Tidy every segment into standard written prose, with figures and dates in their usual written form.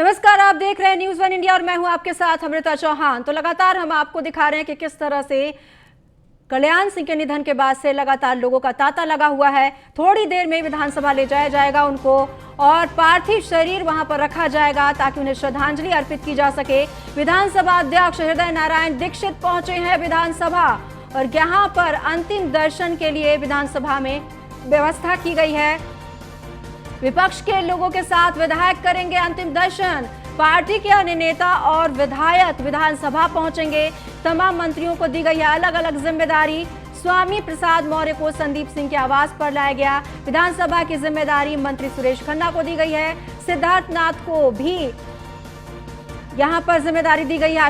नमस्कार, आप देख रहे हैं न्यूज़ वन इंडिया और मैं हूं आपके साथ अमृता चौहान। तो लगातार हम आपको दिखा रहे हैं कि किस तरह से कल्याण सिंह के निधन के बाद से लगातार लोगों का तांता लगा हुआ है। थोड़ी देर में विधानसभा ले जाया जाएगा उनको और पार्थिव शरीर वहां पर रखा जाएगा ताकि उन्हें श्रद्धांजलि अर्पित की जा सके। विधानसभा अध्यक्ष हृदय नारायण दीक्षित पहुंचे हैं विधानसभा और यहां पर अंतिम दर्शन के लिए विधानसभा में व्यवस्था की गई है। विपक्ष के लोगों के साथ विधायक करेंगे अंतिम दर्शन। पार्टी के अन्य नेता और विधायक विधानसभा पहुंचेंगे। तमाम मंत्रियों को दी गई है अलग अलग जिम्मेदारी। स्वामी प्रसाद मौर्य को संदीप सिंह के आवास पर लाया गया। विधानसभा की जिम्मेदारी मंत्री सुरेश खन्ना को दी गई है। सिद्धार्थ नाथ को भी यहां पर जिम्मेदारी दी गई है।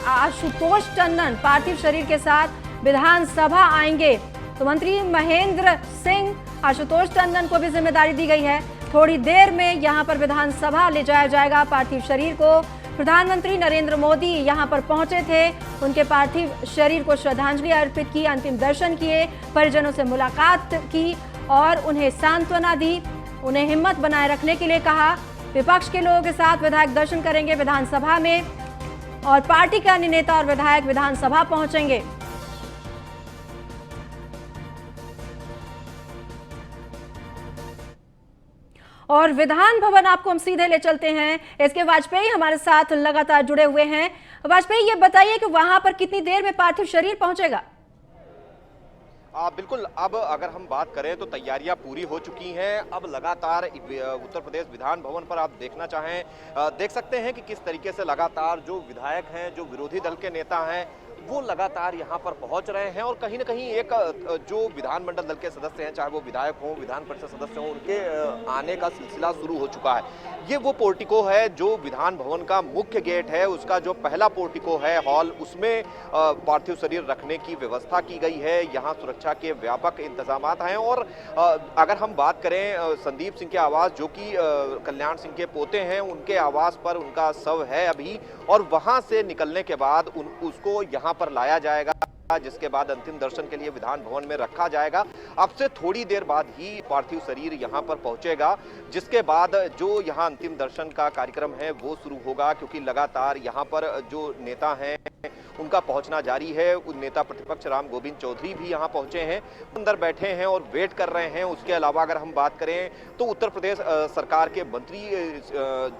आशुतोष टंडन पार्थिव शरीर के साथ विधानसभा आएंगे। तो मंत्री महेंद्र सिंह, आशुतोष टंडन को भी जिम्मेदारी दी गई है। थोड़ी देर में यहां पर विधानसभा ले जाया जाएगा पार्थिव शरीर को। प्रधानमंत्री नरेंद्र मोदी यहां पर पहुंचे थे, उनके पार्थिव शरीर को श्रद्धांजलि अर्पित की, अंतिम दर्शन किए, परिजनों से मुलाकात की और उन्हें सांत्वना दी, उन्हें हिम्मत बनाए रखने के लिए कहा। विपक्ष के लोगों के साथ विधायक दर्शन करेंगे विधानसभा में और पार्टी के अन्य नेता और विधायक विधानसभा पहुंचेंगे। और विधान भवन आपको हम सीधे ले चलते हैं। इसके वाजपेयी हमारे साथ लगातार जुड़े हुए हैं। वाजपेयी, ये बताइए कि वहां पर कितनी देर में पार्थिव शरीर पहुंचेगा? बिल्कुल, अब अगर हम बात करें तो तैयारियां पूरी हो चुकी हैं। अब लगातार उत्तर प्रदेश विधान भवन पर आप देखना चाहें, देख सकते हैं कि किस तरीके से लगातार जो विधायक हैं, जो विरोधी दल के नेता हैं, वो लगातार यहाँ पर पहुंच रहे हैं और कहीं ना कहीं एक जो विधानमंडल दल के सदस्य हैं, चाहे वो विधायक हों, विधान परिषद सदस्य हों, उनके आने का सिलसिला शुरू हो चुका है। ये वो पोर्टिको है जो विधान भवन का मुख्य गेट है, उसका जो पहला पोर्टिको है हॉल, उसमें पार्थिव शरीर रखने की व्यवस्था की गई है। यहाँ सुरक्षा के व्यापक इंतजाम हैं और अगर हम बात करें संदीप सिंह के आवास, जो कि कल्याण सिंह के पोते हैं, उनके आवास पर उनका शव है अभी और वहां से निकलने के बाद उसको यहाँ पर लाया जाएगा, जिसके बाद अंतिम दर्शन के लिए विधान भवन में रखा जाएगा। अब से थोड़ी देर बाद ही पार्थिव शरीर यहां पर पहुंचेगा, जिसके बाद जो यहां अंतिम दर्शन का कार्यक्रम है वो शुरू होगा, क्योंकि लगातार यहां पर जो नेता हैं उनका पहुंचना जारी है। नेता प्रतिपक्ष राम गोविंद चौधरी भी यहां पहुंचे हैं, अंदर बैठे हैं और वेट कर रहे हैं। उसके अलावा अगर हम बात करें तो उत्तर प्रदेश सरकार के मंत्री,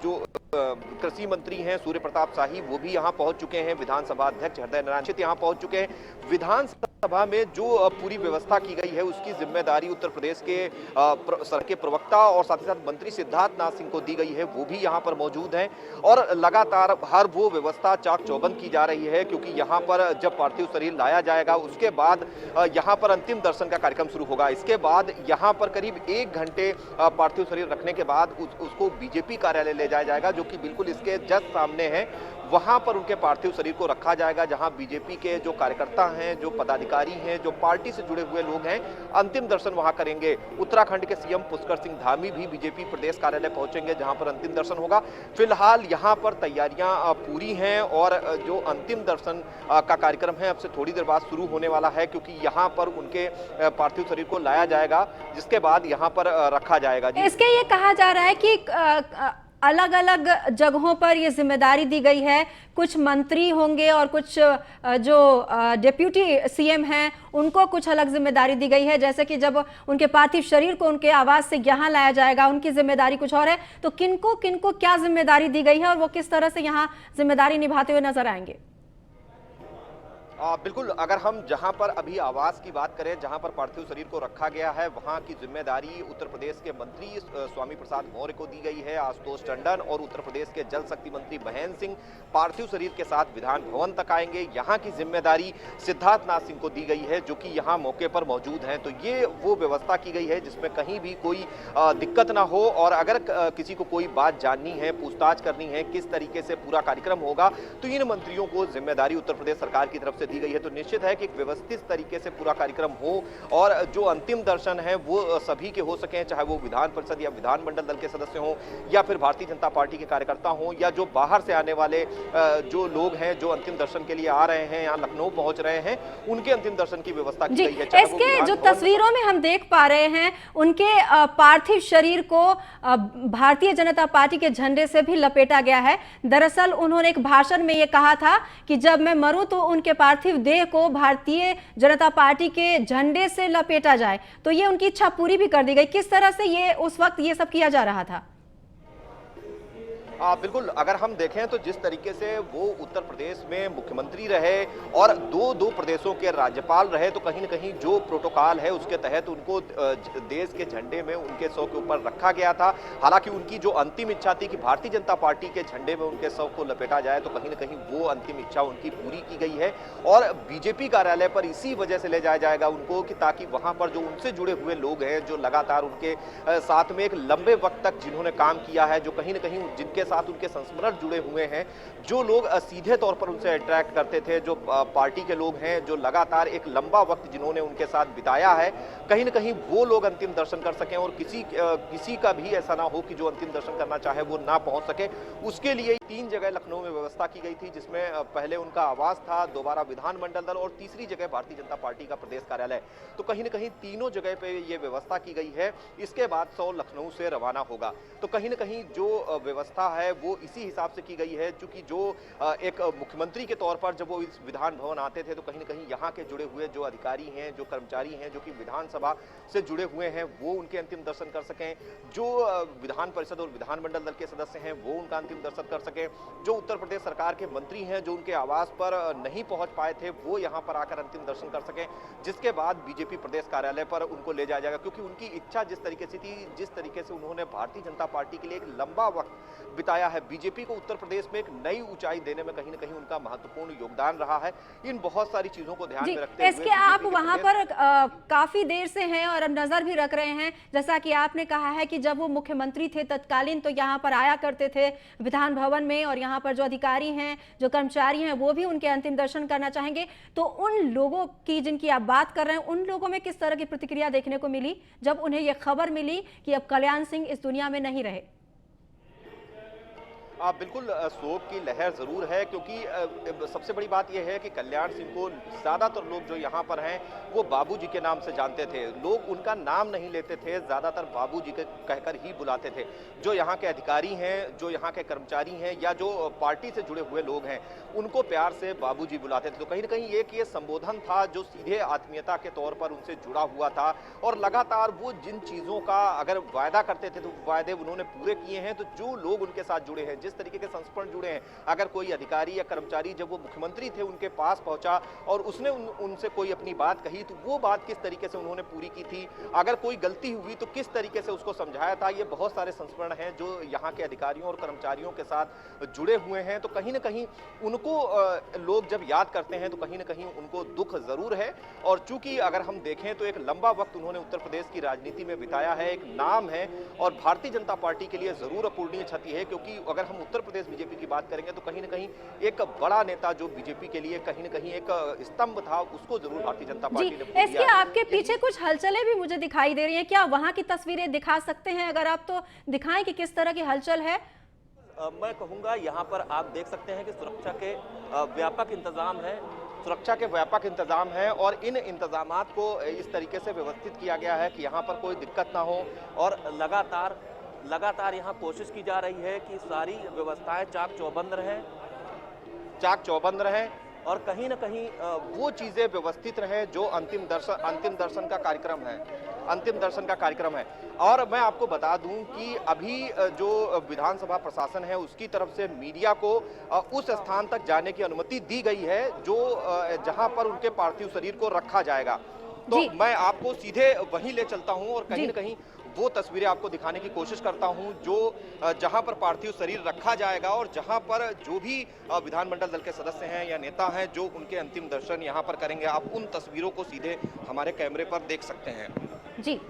जो कृषि मंत्री हैं सूर्य प्रताप शाही, वो भी यहां पहुंच चुके हैं। विधानसभा अध्यक्ष हृदय नारायण दीक्षित यहां पहुंच चुके हैं। विधानसभा में जो पूरी व्यवस्था की गई है उसकी जिम्मेदारी उत्तर प्रदेश के सर के प्रवक्ता और साथ ही साथ मंत्री सिद्धार्थ नाथ सिंह को दी गई है, वो भी यहाँ पर मौजूद हैं और लगातार हर वो व्यवस्था चाक चौबंद की जा रही है, क्योंकि यहाँ पर जब पार्थिव शरीर लाया जाएगा उसके बाद यहाँ पर अंतिम दर्शन का कार्यक्रम शुरू होगा। इसके बाद यहाँ पर करीब 1 घंटे पार्थिव शरीर रखने के बाद उसको बीजेपी कार्यालय ले जाया जाएगा, जो कि बिल्कुल इसके जस्ट सामने है। वहां पर उनके पार्थिव शरीर को रखा जाएगा, जहां बीजेपी के जो कार्यकर्ता हैं, जो पदाधिकारी हैं, जो पार्टी से जुड़े हुए लोग हैं, अंतिम दर्शन वहां करेंगे। उत्तराखंड के सीएम पुष्कर सिंह धामी भी बीजेपी प्रदेश कार्यालय पहुंचेंगे, जहां पर अंतिम दर्शन होगा। फिलहाल यहां पर तैयारियां पूरी हैं और जो अंतिम दर्शन का कार्यक्रम है अब से थोड़ी देर बाद शुरू होने वाला है, क्योंकि यहाँ पर उनके पार्थिव शरीर को लाया जाएगा, जिसके बाद यहाँ पर रखा जाएगा। इसके ये कहा जा रहा है कि अलग अलग जगहों पर ये जिम्मेदारी दी गई है। कुछ मंत्री होंगे और कुछ जो डिप्यूटी सीएम हैं उनको कुछ अलग जिम्मेदारी दी गई है। जैसे कि जब उनके पार्थिव शरीर को उनके आवास से यहाँ लाया जाएगा, उनकी जिम्मेदारी कुछ और है। तो किनको किनको क्या जिम्मेदारी दी गई है और वो किस तरह से यहाँ जिम्मेदारी निभाते हुए नजर आएंगे? बिल्कुल, अगर हम जहां पर अभी आवास की बात करें, जहां पर पार्थिव शरीर को रखा गया है, वहां की जिम्मेदारी उत्तर प्रदेश के मंत्री स्वामी प्रसाद मौर्य को दी गई है, आशुतोष टंडन, और उत्तर प्रदेश के जल शक्ति मंत्री महेंद्र सिंह पार्थिव शरीर के साथ विधान भवन तक आएंगे। यहाँ की जिम्मेदारी सिद्धार्थ नाथ सिंह को दी गई है, जो कि यहाँ मौके पर मौजूद हैं। तो ये वो व्यवस्था की गई है जिसमें कहीं भी कोई दिक्कत ना हो, और अगर किसी को कोई बात जाननी है, पूछताछ करनी है, किस तरीके से पूरा कार्यक्रम होगा, तो इन मंत्रियों को जिम्मेदारी उत्तर प्रदेश सरकार की तरफ से दी गई है। तो निश्चित है कि एक व्यवस्थित तरीके से पूरा कार्यक्रम हो और जो अंतिम दर्शन है वो सभी के हो सकें, चाहे वो विधान परिषद या विधानमंडल दल के सदस्य हों या फिर भारतीय जनता पार्टी के कार्यकर्ता हों या जो बाहर से आने वाले जो लोग हैं जो अंतिम दर्शन के लिए आ रहे हैं, यहाँ लखनऊ पहुंच रहे हैं, उनके अंतिम दर्शन की व्यवस्था की गई है। इसके जो तस्वीरों में हम देख पा रहे हैं उनके पार्थिव शरीर को भारतीय जनता पार्टी के झंडे से भी लपेटा गया है। दरअसल उन्होंने एक भाषण में ये कहा था कि जब मैं मरूं तो उनके पार्थिव देह को भारतीय जनता पार्टी के झंडे से लपेटा जाए। तो ये उनकी इच्छा पूरी भी कर दी गई। किस तरह से ये उस वक्त ये सब किया जा रहा था? बिल्कुल, अगर हम देखें तो जिस तरीके से वो उत्तर प्रदेश में मुख्यमंत्री रहे और दो प्रदेशों के राज्यपाल रहे, तो कहीं न कहीं जो प्रोटोकॉल है उसके तहत उनको देश के झंडे में उनके सौ के ऊपर रखा गया था। हालांकि उनकी जो अंतिम इच्छा थी कि भारतीय जनता पार्टी के झंडे में उनके सौ को लपेटा जाए, तो कहीं न कहीं वो अंतिम इच्छा उनकी पूरी की गई है और बीजेपी कार्यालय पर इसी वजह से ले जाया जाएगा उनको कि ताकि वहां पर जो उनसे जुड़े हुए लोग हैं, जो लगातार उनके साथ में एक लंबे वक्त तक जिन्होंने काम किया है, जो कहीं न कहीं जिनके साथ उनके संस्मरण जुड़े हुए हैं, जो लोग सीधे तौर पर उनसे इंटरेक्ट करते थे, जो पार्टी के लोग हैं, जो लगातार एक लंबा वक्त जिन्होंने उनके साथ बिताया है, कहीं न कहीं वो लोग अंतिम दर्शन कर सकें और किसी का भी ऐसा ना हो कि जो अंतिम दर्शन करना चाहे वो ना पहुंच सके। उसके लिए 3 जगह लखनऊ में व्यवस्था की गई थी, जिसमें पहले उनका आवास था, दोबारा विधानमंडल दल और तीसरी जगह भारतीय जनता पार्टी का प्रदेश कार्यालय। तो कहीं न कहीं तीनों जगह पे ये व्यवस्था की गई है। इसके बाद 100 लखनऊ से रवाना होगा। तो कहीं न कहीं जो व्यवस्था है वो इसी हिसाब से की गई है, क्योंकि जो एक मुख्यमंत्री के तौर पर जब वो इस विधान भवन आते थे तो कहीं न कहीं यहाँ के जुड़े हुए जो अधिकारी हैं, जो कर्मचारी हैं, जो कि विधानसभा से जुड़े हुए हैं, वो उनके अंतिम दर्शन कर सकें। जो विधान परिषद और विधानमंडल दल के सदस्य हैं वो उनका अंतिम दर्शन कर सकें। जो उत्तर प्रदेश सरकार के मंत्री हैं, जो उनके आवास पर नहीं पहुंच पाए थे, वो यहाँ पर आकर अंतिम दर्शन कर सकें। जिसके बाद बीजेपी प्रदेश कार्यालय पर उनको ले जाया जाएगा, क्योंकि उनकी इच्छा जिस तरीके से थी, जिस तरीके से उन्होंने भारतीय जनता पार्टी के लिए एक लंबा वक्त बिताया है, बीजेपी को उत्तर प्रदेश में एक नई ऊंचाई देने में कहीं न कहीं उनका महत्वपूर्ण योगदान रहा है। इन बहुत सारी चीजों को ध्यान में रखते हुए इसके आप वहां पर काफी देर से हैं और अब नजर भी रख रहे हैं। जैसा कि आपने कहा है कि जब वो मुख्यमंत्री थे तत्कालीन तो यहाँ पर आया करते थे विधान भवन में, और यहाँ पर जो अधिकारी हैं, जो कर्मचारी हैं, वो भी उनके अंतिम दर्शन करना चाहेंगे। तो उन लोगों की जिनकी आप बात कर रहे हैं, उन लोगों में किस तरह की प्रतिक्रिया देखने को मिली जब उन्हें यह खबर मिली कि अब कल्याण सिंह इस दुनिया में नहीं रहे? बिल्कुल शोक की लहर जरूर है, क्योंकि सबसे बड़ी बात यह है कि कल्याण सिंह को ज्यादातर लोग जो यहाँ पर हैं वो बाबूजी के नाम से जानते थे। लोग उनका नाम नहीं लेते थे, ज्यादातर बाबूजी के कहकर ही बुलाते थे। जो यहाँ के अधिकारी हैं, जो यहाँ के कर्मचारी हैं या जो पार्टी से जुड़े हुए लोग हैं, उनको प्यार से बाबूजी बुलाते थे। तो कहीं ना कहीं एक ये संबोधन था जो सीधे आत्मीयता के तौर पर उनसे जुड़ा हुआ था और लगातार वो जिन चीजों का अगर वायदा करते थे तो वायदे उन्होंने पूरे किए हैं। तो जो लोग उनके साथ जुड़े हैं, जिस तरीके के संस्मरण जुड़े हैं, अगर कोई अधिकारी या कर्मचारी जब वो मुख्यमंत्री थे उनके पास पहुंचा और उसने उनसे कोई अपनी बात कही तो वो बात किस तरीके से उन्होंने पूरी की थी, अगर कोई गलती हुई तो किस तरीके से उसको समझाया था, ये बहुत सारे संस्मरण हैं जो यहाँ के अधिकारियों और कर्मचारियों के साथ जुड़े हुए हैं। तो कहीं ना कहीं उनको लोग जब याद करते हैं तो कहीं ना कहीं उनको दुख जरूर है। और चूंकि अगर हम देखें तो एक लंबा वक्त उन्होंने उत्तर प्रदेश की राजनीति में बिताया है, एक नाम है और भारतीय जनता पार्टी के लिए जरूर अपूरणीय क्षति है, क्योंकि अगर हम उत्तर प्रदेश बीजेपी की बात करेंगे तो कहीं ना कहीं एक बड़ा नेता जो बीजेपी के लिए कहीं ना कहीं एक स्तंभ था, उसको जरूर भारतीय जनता पार्टी ने इसके आपके पीछे कुछ हलचलें भी मुझे दिखाई दे रही हैं, क्या वहां की तस्वीरें दिखा सकते हैं? अगर आप तो दिखाएं कि किस तरह की हलचल है। मैं कहूंगा यहाँ पर आप देख सकते हैं कि सुरक्षा के व्यापक इंतजाम है, सुरक्षा के व्यापक इंतजाम है और इन इंतजामात को इस तरीके से व्यवस्थित किया गया है कि यहाँ पर कोई दिक्कत ना हो और लगातार यहाँ कोशिश की जा रही है कि सारी व्यवस्थाएं चाक चौबंद रहें और कहीं ना कहीं वो चीजें व्यवस्थित रहें जो अंतिम दर्शन का कार्यक्रम है। और मैं आपको बता दूं कि अभी जो विधानसभा प्रशासन है उसकी तरफ से मीडिया को उस स्थान तक जाने की अनुमति दी गई है जो जहां पर उनके पार्थिव शरीर को रखा जाएगा। तो मैं आपको सीधे वहीं ले चलता हूं और कहीं ना कहीं वो तस्वीरें आपको दिखाने की कोशिश करता हूं जो जहां पर पार्थिव शरीर रखा जाएगा और जहां पर जो भी विधानमंडल दल के सदस्य हैं या नेता हैं जो उनके अंतिम दर्शन यहां पर करेंगे। आप उन तस्वीरों को सीधे हमारे कैमरे पर देख सकते हैं। जी,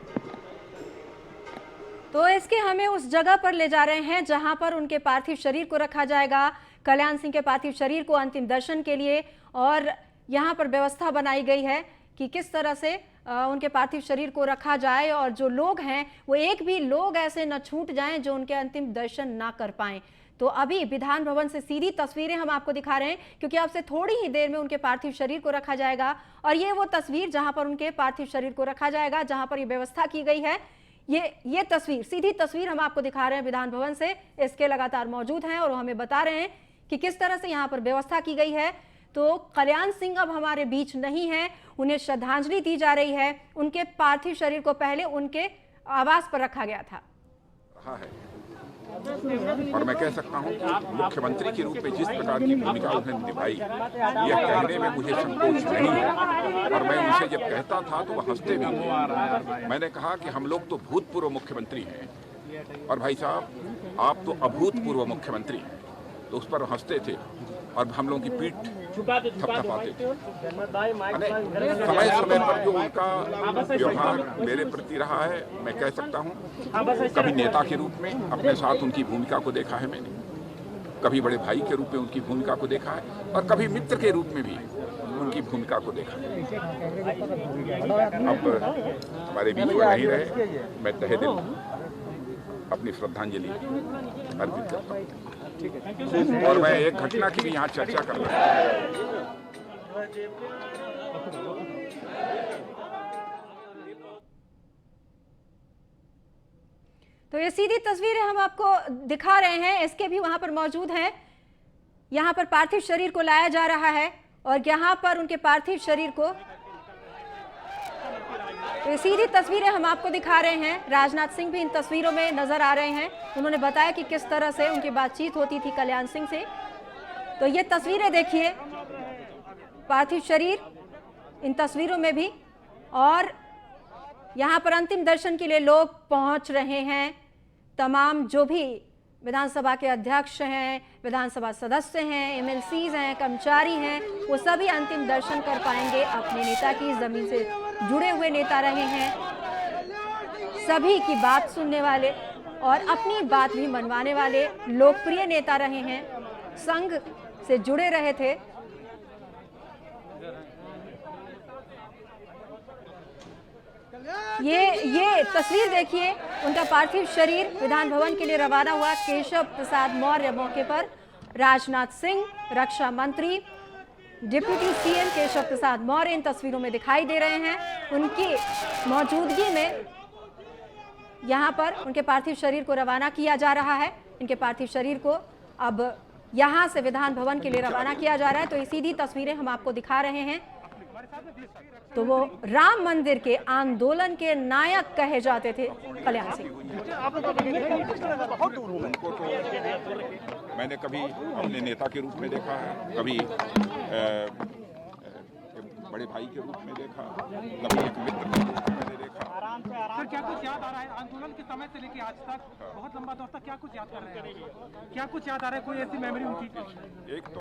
तो इसके हमें उस जगह पर ले जा रहे हैं जहां पर उनके पार्थिव शरीर को रखा जाएगा, कल्याण सिंह के पार्थिव शरीर को अंतिम दर्शन के लिए। और यहाँ पर व्यवस्था बनाई गई है कि किस तरह से उनके पार्थिव शरीर को रखा जाए और जो लोग हैं वो एक भी लोग ऐसे न छूट जाएं जो उनके अंतिम दर्शन ना कर पाएं। तो अभी विधान भवन से सीधी तस्वीरें हम आपको दिखा रहे हैं क्योंकि अब से थोड़ी ही देर में उनके पार्थिव शरीर को रखा जाएगा और ये वो तस्वीर जहां पर उनके पार्थिव शरीर को रखा जाएगा, जहां पर ये व्यवस्था की गई है। ये तस्वीर, सीधी तस्वीर हम आपको दिखा रहे हैं विधान भवन से। इसके लगातार मौजूद हैं और हमें बता रहे हैं कि किस तरह से यहाँ पर व्यवस्था की गई है। तो कल्याण सिंह अब हमारे बीच नहीं है, उन्हें श्रद्धांजलि दी जा रही है। उनके पार्थिव शरीर को पहले उनके आवास पर रखा गया था। हाँ है। और मैं कह सकता हूँ कि मुख्यमंत्री के रूप में जिस प्रकार की भूमिका उन्होंने निभाई, यह कहने में मुझे संकोच नहीं है। और मैं उनसे जब कहता था तो वह हंसते भी थे। मैंने कहा कि हम लोग तो भूतपूर्व मुख्यमंत्री हैं और भाई साहब आप तो अभूतपूर्व मुख्यमंत्री हैं, तो उस पर हंसते थे और हम लोगों की पीठ थपथपाते थे। समय समय पर जो उनका व्यवहार मेरे प्रति रहा है, मैं कह सकता हूँ कभी नेता के रूप में अपने साथ उनकी भूमिका को देखा है मैंने, कभी बड़े भाई के रूप में उनकी भूमिका को देखा है और कभी मित्र के रूप में भी उनकी भूमिका को देखा है। अब हमारे बीच वो नहीं रहे, मैं तहे दिल अपनी श्रद्धांजलि अर्पित करता हूँ। और मैं एक घटना की भी यहाँ चर्चा कर रहा हूँ। तो ये सीधी तस्वीरें हम आपको दिखा रहे हैं, इसके भी वहां पर मौजूद हैं। यहाँ पर पार्थिव शरीर को लाया जा रहा है और यहाँ पर उनके पार्थिव शरीर को, तो ये सीधी तस्वीरें हम आपको दिखा रहे हैं। राजनाथ सिंह भी इन तस्वीरों में नजर आ रहे हैं। उन्होंने बताया कि किस तरह से उनकी बातचीत होती थी कल्याण सिंह से। तो ये तस्वीरें देखिए, पार्थिव शरीर इन तस्वीरों में भी, और यहाँ पर अंतिम दर्शन के लिए लोग पहुंच रहे हैं। तमाम जो भी विधानसभा के अध्यक्ष हैं, विधानसभा सदस्य हैं, एमएलसीज हैं, कर्मचारी हैं, वो सभी अंतिम दर्शन कर पाएंगे अपने नेता की। जमीन से जुड़े हुए नेता रहे हैं, सभी की बात सुनने वाले और अपनी बात भी मनवाने वाले लोकप्रिय नेता रहे हैं, संघ से जुड़े रहे थे। ये तस्वीर देखिए, उनका पार्थिव शरीर विधान भवन के लिए रवाना हुआ। केशव प्रसाद मौर्य मौके पर, राजनाथ सिंह, रक्षा मंत्री, डिप्टी सीएम केशव प्रसाद मौर्य इन तस्वीरों में दिखाई दे रहे हैं। उनकी मौजूदगी में यहां पर उनके पार्थिव शरीर को रवाना किया जा रहा है। इनके पार्थिव शरीर को अब यहां से विधान भवन के लिए रवाना किया जा रहा है। तो ये सीधी तस्वीरें हम आपको दिखा रहे हैं। तो वो राम मंदिर के आंदोलन के नायक कहे जाते थे कल्याण सिंह। उनको तो मैंने कभी अपने नेता के रूप में देखा है, कभी बड़े भाई के रूप में देखा, कभी एक मित्र के रूप में मैंने देखा। सर क्या कुछ याद आ रहा है आंदोलन के समय से लेके आज तक, बहुत लंबा दौर तक, क्या कुछ याद कर रहे हैं? क्या कुछ याद आ रहा है, कोई ऐसी मेमोरी उनकी? एक तो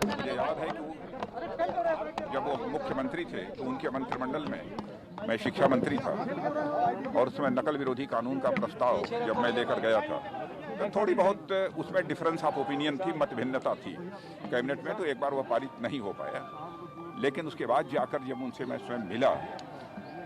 मुझे याद है कि जब वो मुख्यमंत्री थे तो उनके मंत्रिमंडल में मैं शिक्षा मंत्री था और उसमें नकल विरोधी कानून का प्रस्ताव जब मैं लेकर गया था तो थोड़ी बहुत उसमें डिफरेंस ऑफ ओपिनियन थी, मत भिन्नता थी कैबिनेट में, तो एक बार वह पारित नहीं हो पाया। लेकिन उसके बाद जाकर जब उनसे मैं स्वयं मिला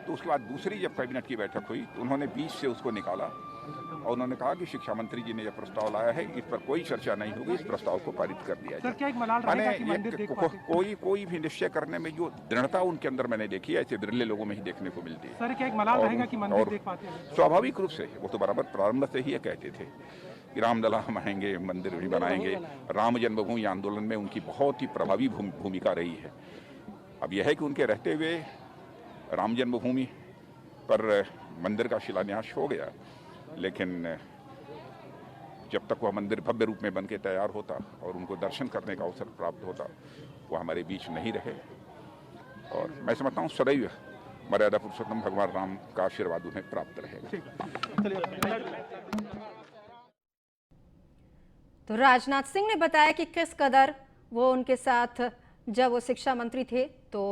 तो उसके बाद दूसरी जब कैबिनेट की बैठक हुई तो उन्होंने बीच से उसको निकाला और उन्होंने कहा कि शिक्षा मंत्री जी ने यह प्रस्ताव लाया है, इस पर कोई चर्चा नहीं होगी, इस प्रस्ताव को पारित कर दिया सर क्या एक मलाल रहेगा कि मंदिर देख पाते? कोई भी निश्चय करने में जो दृढ़ता उनके अंदर मैंने देखी है, ऐसे बिरले लोगों में ही देखने को मिलती है। सर क्या एक मलाल रहेगा कि मंदिर देख पाते हैं? स्वाभाविक रूप से वो तो बराबर प्रारंभ से ही ये कहते थे कि रामलला हम आएंगे, मंदिर भी बनाएंगे। राम जन्मभूमि आंदोलन में उनकी बहुत ही प्रभावी भूमिका रही है। अब यह है कि उनके रहते हुए राम जन्मभूमि पर मंदिर का शिलान्यास हो गया, लेकिन जब तक वह मंदिर भव्य रूप में बन के तैयार होता और उनको दर्शन करने का अवसर प्राप्त होता, वो हमारे बीच नहीं रहे। और मैं समझता हूँ सदैव मर्यादा पुरुषोत्तम भगवान राम का आशीर्वाद उन्हें प्राप्त रहेगा। तो राजनाथ सिंह ने बताया कि किस कदर वो उनके साथ जब वो शिक्षा मंत्री थे तो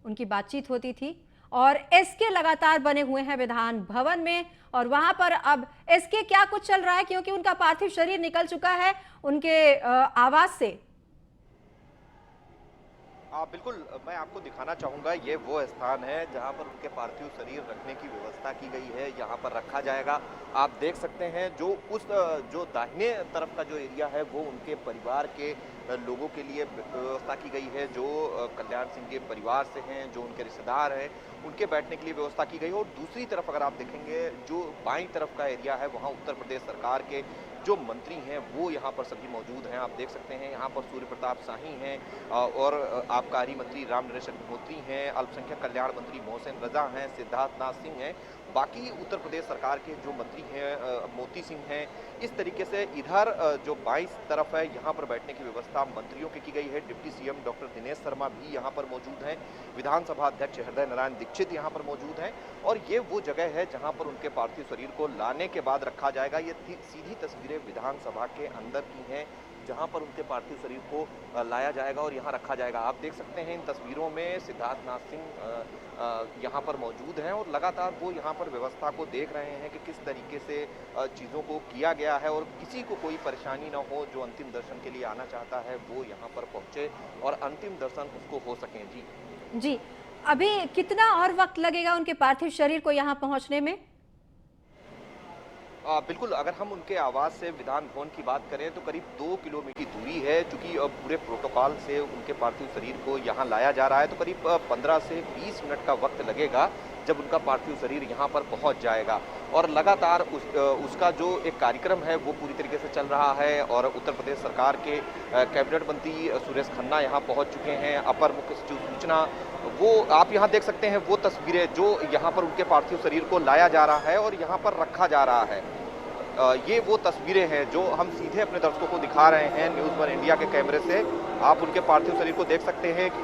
उनकी बातचीत होती थी और इसके लगातार बने हुए हैं विधान भवन में और वहां पर अब इसके क्या कुछ चल रहा है क्योंकि उनका पार्थिव शरीर निकल चुका है उनके आवास से। बिल्कुल, मैं आपको दिखाना चाहूँगा, ये वो स्थान है जहाँ पर उनके पार्थिव शरीर रखने की व्यवस्था की गई है, यहाँ पर रखा जाएगा। आप देख सकते हैं जो जो दाहिने तरफ का जो एरिया है वो उनके परिवार के लोगों के लिए व्यवस्था की गई है, जो कल्याण सिंह के परिवार से हैं, जो उनके रिश्तेदार हैं, उनके बैठने के लिए व्यवस्था की गई है। और दूसरी तरफ अगर आप देखेंगे, जो बाईं तरफ का एरिया है वहाँ उत्तर प्रदेश सरकार के जो मंत्री हैं वो यहाँ पर सभी मौजूद हैं। आप देख सकते हैं यहाँ पर सूर्य प्रताप शाही हैं और आबकारी मंत्री रामनरेश अग्निहोत्री हैं, अल्पसंख्यक कल्याण मंत्री मोहसिन रजा हैं, सिद्धार्थ नाथ सिंह हैं, बाकी उत्तर प्रदेश सरकार के जो मंत्री हैं मोती सिंह हैं। इस तरीके से इधर जो बाईं तरफ है यहाँ पर बैठने की व्यवस्था मंत्रियों की गई है। Deputy CM doctor Dinesh Sharma भी यहाँ पर मौजूद हैं, विधानसभा अध्यक्ष हृदय नारायण दीक्षित यहाँ पर मौजूद हैं। और ये वो जगह है जहाँ पर उनके पार्थिव शरीर को लाने के बाद रखा जाएगा। ये सीधी तस्वीरें विधानसभा के अंदर की हैं जहाँ पर उनके पार्थिव शरीर को लाया जाएगा और यहाँ रखा जाएगा। आप देख सकते हैं इन तस्वीरों में सिद्धार्थ नाथ सिंह यहाँ पर मौजूद हैं और लगातार वो यहाँ पर व्यवस्था को देख रहे हैं कि किस तरीके से चीज़ों को किया गया है और किसी को कोई परेशानी ना हो। जो अंतिम दर्शन के लिए आना चाहता है वो यहाँ पर पहुँचे और अंतिम दर्शन उसको हो सकें। जी, अभी कितना और वक्त लगेगा उनके पार्थिव शरीर को यहाँ पहुँचने में? बिल्कुल, अगर हम उनके आवास से विधान भवन की बात करें तो करीब 2 किलोमीटर की दूरी है। चूंकि पूरे प्रोटोकॉल से उनके पार्थिव शरीर को यहाँ लाया जा रहा है तो करीब 15 से 20 मिनट का वक्त लगेगा जब उनका पार्थिव शरीर यहाँ पर पहुँच जाएगा। और लगातार उसका जो एक कार्यक्रम है वो पूरी तरीके से चल रहा है और उत्तर प्रदेश सरकार के कैबिनेट मंत्री सुरेश खन्ना यहाँ पहुँच चुके हैं। अपर मुख्य सचिव सूचना, वो आप यहाँ देख सकते हैं वो तस्वीरें जो यहाँ पर उनके पार्थिव शरीर को लाया जा रहा है और यहाँ पर रखा जा रहा है। ये वो तस्वीरें हैं जो हम सीधे अपने दर्शकों को दिखा रहे हैं न्यूज़ वन इंडिया के कैमरे से। आप उनके पार्थिव शरीर को देख सकते हैं कि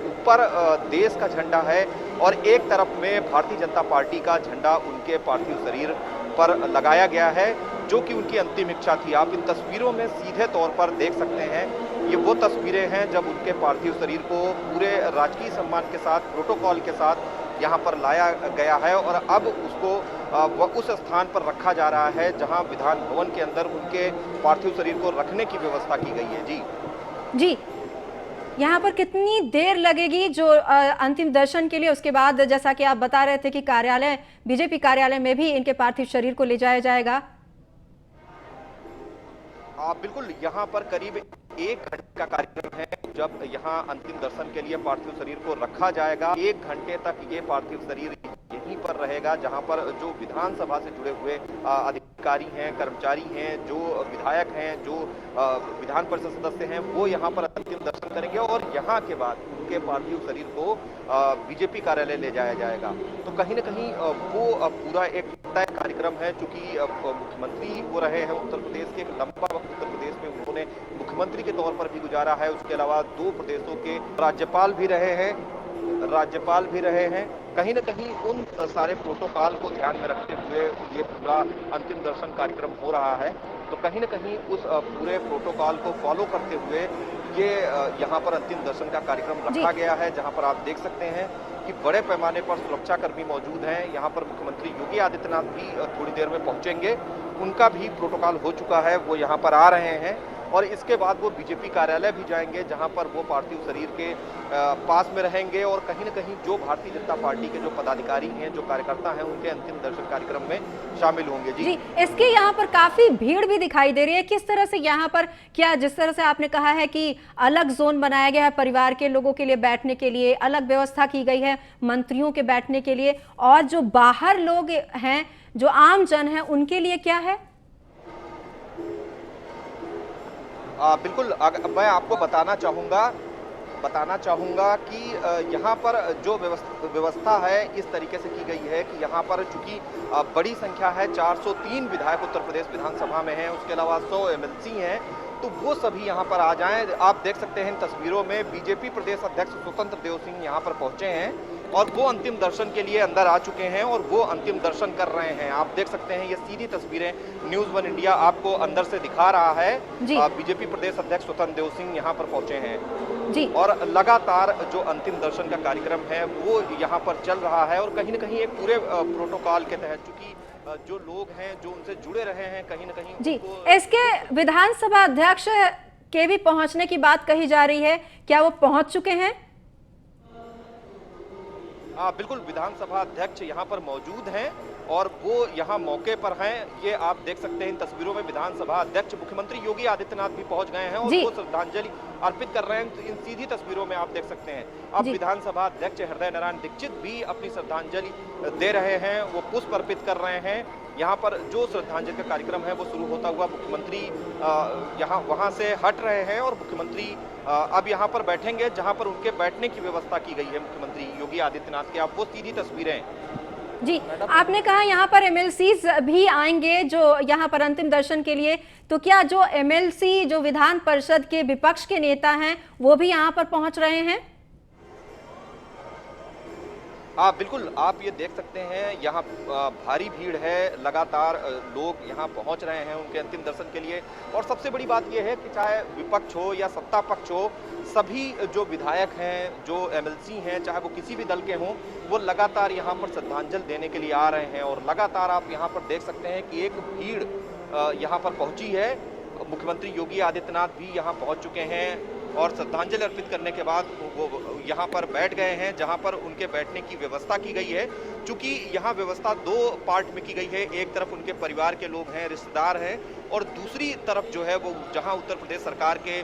ऊपर देश का झंडा है और एक तरफ में भारतीय जनता पार्टी का झंडा उनके पार्थिव शरीर पर लगाया गया है, जो कि उनकी अंतिम इच्छा थी। आप इन तस्वीरों में सीधे तौर पर देख सकते हैं, ये वो तस्वीरें हैं जब उनके पार्थिव शरीर को पूरे राजकीय सम्मान के साथ, प्रोटोकॉल के साथ यहाँ पर लाया गया है और अब उसको उस स्थान पर रखा जा रहा है जहां विधान भवन के अंदर उनके पार्थिव शरीर को रखने की व्यवस्था की गई है। जी, यहाँ पर कितनी देर लगेगी जो अंतिम दर्शन के लिए? उसके बाद जैसा कि आप बता रहे थे कि कार्यालय, बीजेपी कार्यालय में भी इनके पार्थिव शरीर को ले जाया जाएगा। बिल्कुल, यहाँ पर करीब 1 घंटे का कार्यक्रम है जब यहाँ अंतिम दर्शन के लिए पार्थिव शरीर को रखा जाएगा। 1 घंटे तक ये पार्थिव शरीर यहीं पर रहेगा जहाँ पर जो विधानसभा से जुड़े हुए अधिकारी हैं, कर्मचारी हैं, जो विधायक हैं, जो विधान परिषद सदस्य हैं, वो यहाँ पर अंतिम दर्शन करेंगे और यहाँ के बाद उनके पार्थिव शरीर को बीजेपी कार्यालय ले जाया जाएगा। तो कहीं न कहीं वो पूरा एक तय कार्यक्रम है। चूंकि मुख्यमंत्री वो रहे हैं उत्तर प्रदेश के, एक लंबा वक्त उत्तर प्रदेश में उन्होंने मुख्यमंत्री के तौर पर भी गुजारा है। उसके अलावा 2 प्रदेशों के राज्यपाल भी रहे हैं। कहीं न कहीं उन सारे प्रोटोकॉल को ध्यान में रखते हुए ये पूरा अंतिम दर्शन कार्यक्रम हो रहा है। तो कहीं न कहीं उस पूरे प्रोटोकॉल को फॉलो करते हुए ये यहाँ पर अंतिम दर्शन का कार्यक्रम रखा गया है, जहाँ पर आप देख सकते हैं कि बड़े पैमाने पर सुरक्षाकर्मी मौजूद हैं। यहाँ पर मुख्यमंत्री योगी आदित्यनाथ भी थोड़ी देर में पहुँचेंगे, उनका भी प्रोटोकॉल हो चुका है, वो यहाँ पर आ रहे हैं और इसके बाद वो बीजेपी कार्यालय भी जाएंगे जहां पर वो पार्थिव शरीर के पास में रहेंगे और कहीं न कहीं जो भारतीय जनता पार्टी के जो पदाधिकारी हैं, जो कार्यकर्ता हैं, उनके अंतिम दर्शन कार्यक्रम में शामिल होंगे। जी, इसके यहाँ पर काफी भीड़ भी दिखाई दे रही है। किस तरह से यहाँ पर, क्या जिस तरह से आपने कहा है कि अलग जोन बनाया गया है परिवार के लोगों के लिए बैठने के लिए, अलग व्यवस्था की गई है मंत्रियों के बैठने के लिए, और जो बाहर लोग हैं, जो आम जन है, उनके लिए क्या है? बिल्कुल, मैं आपको बताना चाहूँगा कि यहाँ पर जो व्यवस्था है इस तरीके से की गई है कि यहाँ पर चूंकि बड़ी संख्या है, 403 विधायक उत्तर प्रदेश विधानसभा में हैं, उसके अलावा 100 MLC हैं, तो वो सभी यहाँ पर आ जाएं। आप देख सकते हैं इन तस्वीरों में बीजेपी प्रदेश अध्यक्ष स्वतंत्र देव सिंह यहाँ पर पहुँचे हैं और वो अंतिम दर्शन के लिए अंदर आ चुके हैं और वो अंतिम दर्शन कर रहे हैं। आप देख सकते हैं ये सीधी तस्वीरें न्यूज़ वन इंडिया आपको अंदर से दिखा रहा है। बीजेपी प्रदेश अध्यक्ष स्वतंत्र देव सिंह यहाँ पर पहुंचे हैं जी, और लगातार जो अंतिम दर्शन का कार्यक्रम है वो यहाँ पर चल रहा है और कहीं न कहीं एक पूरे प्रोटोकॉल के तहत, चूंकि जो लोग हैं जो उनसे जुड़े रहे हैं, कहीं न कहीं जी, इसके विधानसभा अध्यक्ष के भी पहुंचने की बात कही जा रही है। क्या वो पहुंच चुके हैं? बिल्कुल, विधानसभा अध्यक्ष यहाँ पर मौजूद हैं और वो यहाँ मौके पर हैं। ये आप देख सकते हैं इन तस्वीरों में विधानसभा अध्यक्ष मुख्यमंत्री योगी आदित्यनाथ भी पहुंच गए हैं और जी। वो श्रद्धांजलि अर्पित कर रहे हैं। तो इन सीधी तस्वीरों में आप देख सकते हैं अब जी। विधानसभा अध्यक्ष हृदय नारायण दीक्षित भी अपनी श्रद्धांजलि दे रहे हैं, वो पुष्प अर्पित कर रहे हैं। यहाँ पर जो श्रद्धांजलि का कार्यक्रम है वो शुरू होता हुआ मुख्यमंत्री यहाँ वहाँ से हट रहे हैं और मुख्यमंत्री अब यहाँ पर बैठेंगे जहाँ पर उनके बैठने की व्यवस्था की गई है मुख्यमंत्री योगी आदित्यनाथ के। आप वो सीधी तस्वीरें जी, आपने कहा यहाँ पर एमएलसीज भी आएंगे जो यहाँ पर अंतिम दर्शन के लिए, तो क्या जो एमएलसी जो विधान परिषद के विपक्ष के नेता हैं वो भी यहाँ पर पहुंच रहे हैं? बिल्कुल, आप ये देख सकते हैं यहाँ भारी भीड़ है, लगातार लोग यहाँ पहुँच रहे हैं उनके अंतिम दर्शन के लिए। और सबसे बड़ी बात ये है कि चाहे विपक्ष हो या सत्ता पक्ष हो, सभी जो विधायक हैं, जो एमएलसी हैं, चाहे वो किसी भी दल के हों, वो लगातार यहाँ पर श्रद्धांजलि देने के लिए आ रहे हैं। और लगातार आप यहाँ पर देख सकते हैं कि एक भीड़ यहाँ पर पहुँची है। मुख्यमंत्री योगी आदित्यनाथ भी यहाँ पहुँच चुके हैं और श्रद्धांजलि अर्पित करने के बाद वो यहाँ पर बैठ गए हैं जहाँ पर उनके बैठने की व्यवस्था की गई है। चूंकि यहाँ व्यवस्था दो पार्ट में की गई है, एक तरफ उनके परिवार के लोग हैं, रिश्तेदार हैं, और दूसरी तरफ जो है वो जहाँ उत्तर प्रदेश सरकार के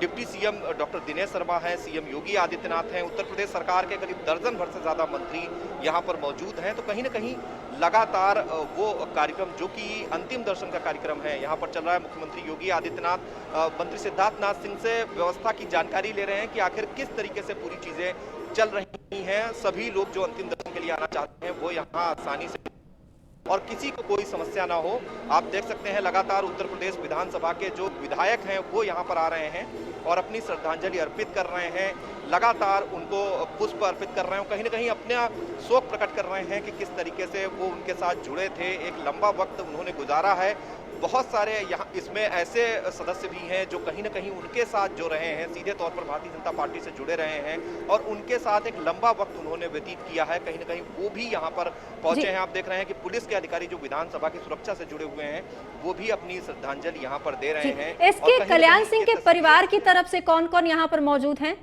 deputy CM doctor Dinesh Sharma हैं, सीएम योगी आदित्यनाथ हैं, उत्तर प्रदेश सरकार के करीब दर्जन भर से ज़्यादा मंत्री यहाँ पर मौजूद हैं। तो कहीं ना कहीं लगातार वो कार्यक्रम जो कि अंतिम दर्शन का कार्यक्रम है यहाँ पर चल रहा है। मुख्यमंत्री योगी आदित्यनाथ मंत्री सिद्धार्थनाथ सिंह से व्यवस्था की जानकारी ले रहे हैं कि आखिर किस तरीके से पूरी चीज़ें चल रही हैं। सभी लोग जो अंतिम दर्शन के लिए आना चाहते हैं वो यहाँ आसानी से और किसी को कोई समस्या ना हो। आप देख सकते हैं लगातार उत्तर प्रदेश विधानसभा के जो विधायक हैं वो यहाँ पर आ रहे हैं और अपनी श्रद्धांजलि अर्पित कर रहे हैं, लगातार उनको पुष्प अर्पित कर रहे हैं, कहीं ना कहीं अपना शोक प्रकट कर रहे हैं कि किस तरीके से वो उनके साथ जुड़े थे, एक लंबा वक्त उन्होंने गुजारा है। बहुत सारे यहाँ इसमें ऐसे सदस्य भी हैं जो कहीं ना कहीं उनके साथ जो रहे हैं, सीधे तौर पर भारतीय जनता पार्टी से जुड़े रहे हैं और उनके साथ एक लंबा वक्त उन्होंने व्यतीत किया है। कहीं ना कहीं वो भी यहाँ पर पहुंचे हैं। आप देख रहे हैं कि पुलिस के अधिकारी जो विधानसभा की सुरक्षा से जुड़े हुए हैं वो भी अपनी श्रद्धांजलि यहाँ पर दे रहे हैं। इसके कल्याण सिंह के परिवार की तरफ से कौन कौन यहाँ पर मौजूद हैं?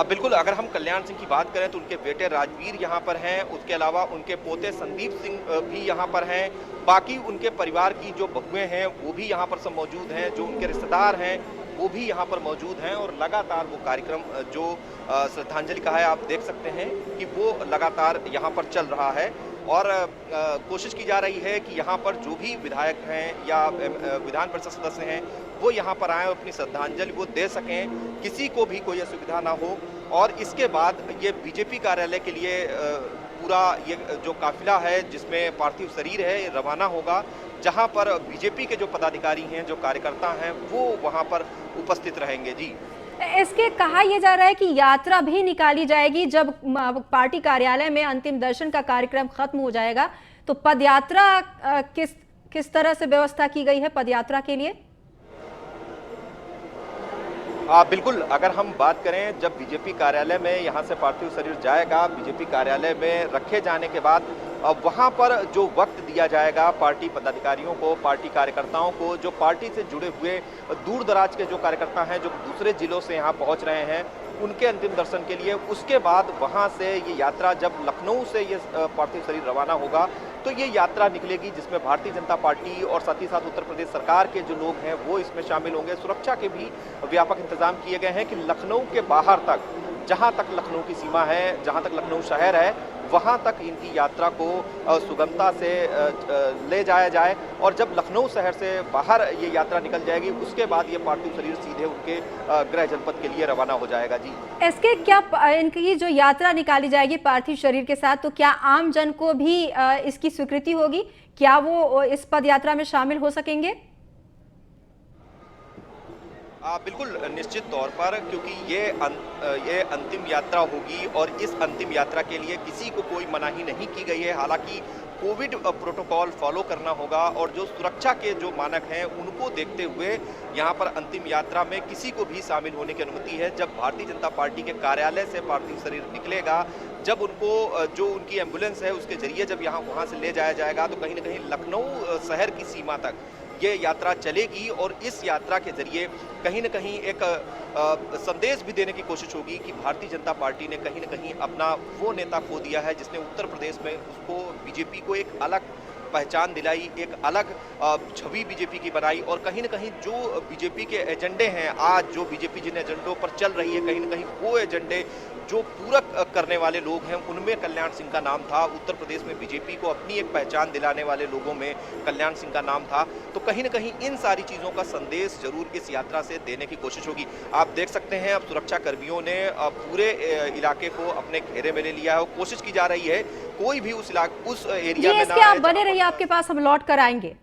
बिल्कुल, अगर हम कल्याण सिंह की बात करें तो उनके बेटे राजवीर यहाँ पर हैं, उसके अलावा उनके पोते संदीप सिंह भी यहाँ पर हैं। बाकी उनके परिवार की जो बहुएं हैं वो भी यहाँ पर सब मौजूद हैं, जो उनके रिश्तेदार हैं वो भी यहाँ पर मौजूद हैं और लगातार वो कार्यक्रम जो श्रद्धांजलि का है आप देख सकते हैं कि वो लगातार यहाँ पर चल रहा है। और कोशिश की जा रही है कि यहाँ पर जो भी विधायक हैं या विधान परिषद सदस्य हैं वो यहाँ पर आएँ और अपनी श्रद्धांजलि वो दे सकें, किसी को भी कोई असुविधा ना हो। और इसके बाद ये बीजेपी कार्यालय के लिए पूरा ये जो काफिला है जिसमें पार्थिव शरीर है ये रवाना होगा, जहाँ पर बीजेपी के जो पदाधिकारी हैं, जो कार्यकर्ता हैं वो वहाँ पर उपस्थित रहेंगे। जी, इसके कहा यह जा रहा है कि यात्रा भी निकाली जाएगी जब पार्टी कार्यालय में अंतिम दर्शन का कार्यक्रम खत्म हो जाएगा, तो पदयात्रा किस तरह से व्यवस्था की गई है पदयात्रा के लिए? बिल्कुल, अगर हम बात करें जब बीजेपी कार्यालय में यहाँ से पार्थिव शरीर जाएगा, बीजेपी कार्यालय में रखे जाने के बाद वहाँ पर जो वक्त दिया जाएगा पार्टी पदाधिकारियों को, पार्टी कार्यकर्ताओं को, जो पार्टी से जुड़े हुए दूर दराज के जो कार्यकर्ता हैं जो दूसरे जिलों से यहाँ पहुँच रहे हैं उनके अंतिम दर्शन के लिए। उसके बाद वहाँ से ये यात्रा जब लखनऊ से ये पार्थिव शरीर रवाना होगा तो ये यात्रा निकलेगी जिसमें भारतीय जनता पार्टी और साथ ही साथ उत्तर प्रदेश सरकार के जो लोग हैं वो इसमें शामिल होंगे। सुरक्षा के भी व्यापक इंतजाम किए गए हैं कि लखनऊ के बाहर तक, जहां तक लखनऊ की सीमा है, जहां तक लखनऊ शहर है, वहां तक इनकी यात्रा को सुगमता से ले जाया जाए और जब लखनऊ शहर से बाहर ये यात्रा निकल जाएगी उसके बाद ये पार्थिव शरीर सीधे उनके गृह जनपद के लिए रवाना हो जाएगा। जी, इसके क्या इनकी जो यात्रा निकाली जाएगी पार्थिव शरीर के साथ, तो क्या आम जन को भी इसकी स्वीकृति होगी? क्या वो इस पद यात्रा में शामिल हो सकेंगे? बिल्कुल, निश्चित तौर पर, क्योंकि ये अंतिम यात्रा होगी और इस अंतिम यात्रा के लिए किसी को कोई मनाही नहीं की गई है। हालांकि कोविड प्रोटोकॉल फॉलो करना होगा और जो सुरक्षा के जो मानक हैं उनको देखते हुए यहाँ पर अंतिम यात्रा में किसी को भी शामिल होने की अनुमति है। जब भारतीय जनता पार्टी के कार्यालय से पार्थिव शरीर निकलेगा, जब उनको जो उनकी एम्बुलेंस है उसके जरिए जब वहाँ से ले जाया जाएगा तो कहीं ना कहीं लखनऊ शहर की सीमा तक ये यात्रा चलेगी और इस यात्रा के जरिए कहीं न कहीं एक संदेश भी देने की कोशिश होगी कि भारतीय जनता पार्टी ने कहीं न कहीं अपना वो नेता खो दिया है जिसने उत्तर प्रदेश में उसको बीजेपी को एक अलग पहचान दिलाई, एक अलग छवि बीजेपी की बनाई और कहीं न कहीं जो बीजेपी के एजेंडे हैं, आज जो बीजेपी जिन एजेंडों पर चल रही है, कहीं न कहीं वो एजेंडे जो पूरक करने वाले लोग हैं उनमें कल्याण सिंह का नाम था। उत्तर प्रदेश में बीजेपी को अपनी एक पहचान दिलाने वाले लोगों में कल्याण सिंह का नाम था। तो कहीं न कहीं इन सारी चीज़ों का संदेश जरूर इस यात्रा से देने की कोशिश होगी। आप देख सकते हैं अब सुरक्षा कर्मियों ने पूरे इलाके को अपने घेरे में ले लिया है और कोशिश की जा रही है कोई भी उस एरिया में इसके ना आप आए बने रहिए, आपके पास हम लौट कर आएंगे।